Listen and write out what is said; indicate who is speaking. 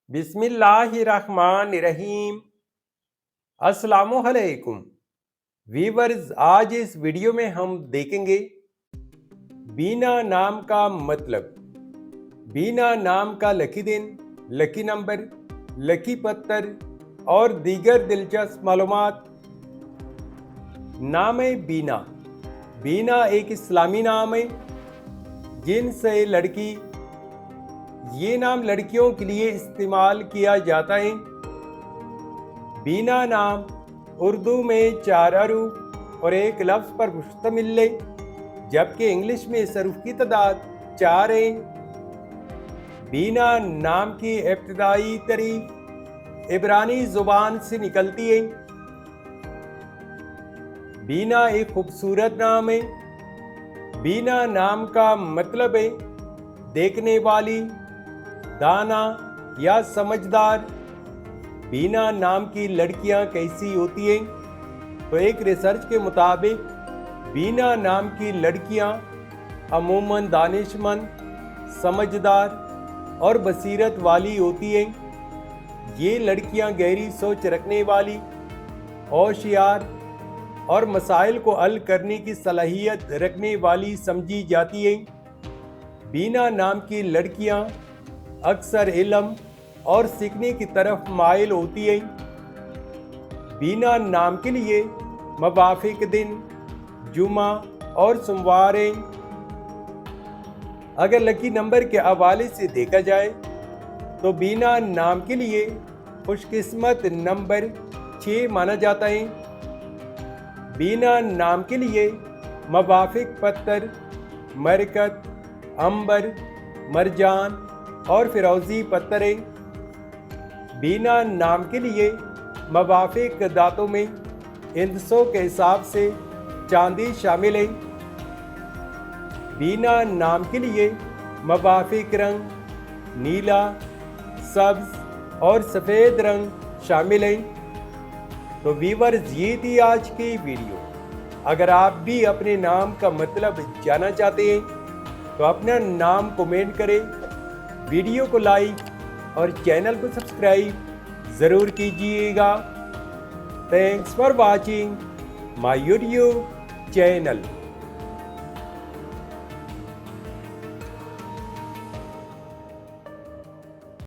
Speaker 1: बिस्मिल्लाहिर्रहमानिर्रहीम। अस्सलामुअलैकुम वीवर्स, आज इस वीडियो में हम देखेंगे बीना नाम का मतलब। बीना नाम का लकी दिन, लकी नंबर, लकी पत्थर और दीगर दिलचस्प मालूमात। नाम है बीना। बीना एक इस्लामी नाम है जिनसे लड़की, ये नाम लड़कियों के लिए इस्तेमाल किया जाता है। बीना नाम उर्दू में 4 हरूफ और एक लफ्ज़ पर मुश्तमिल है, जबकि इंग्लिश में इस हरूफ की तादाद 4 है। बीना नाम की इब्तिदाई तारीफ इब्रानी ज़ुबान से निकलती है। बीना एक खूबसूरत नाम है। बीना नाम का मतलब है देखने वाली, दाना या समझदार। बीना नाम की लड़कियां कैसी होती हैं? तो एक रिसर्च के मुताबिक बीना नाम की लड़कियां अमूमन दानिशमंद, समझदार और बसीरत वाली होती हैं। ये लड़कियां गहरी सोच रखने वाली, होशियार और मसाइल को हल करने की सलाहियत रखने वाली समझी जाती हैं। बीना नाम की लड़कियां अक्सर इल्म और सीखने की तरफ माइल होती हैं। बीना नाम के लिए मुवाफिक दिन जुमा और सोमवार हैं। अगर लकी नंबर के हवाले से देखा जाए तो बीना नाम के लिए खुशकिस्मत नंबर 6 माना जाता है। बीना नाम के लिए मुवाफिक पत्थर मरकत, अंबर, मरजान और फिरोजी पत्थर है। बीना नाम के लिए मुवाफिक दांतों में हिंदसों के हिसाब से चांदी शामिल है। बीना नाम के लिए मुवाफिक रंग नीला, सब्ज और सफ़ेद रंग शामिल है। तो व्यूअर्स, ये थी आज की वीडियो। अगर आप भी अपने नाम का मतलब जानना चाहते हैं तो अपना नाम कमेंट करें, वीडियो को लाइक और चैनल को सब्सक्राइब ज़रूर कीजिएगा। Thanks for watching my YouTube channel.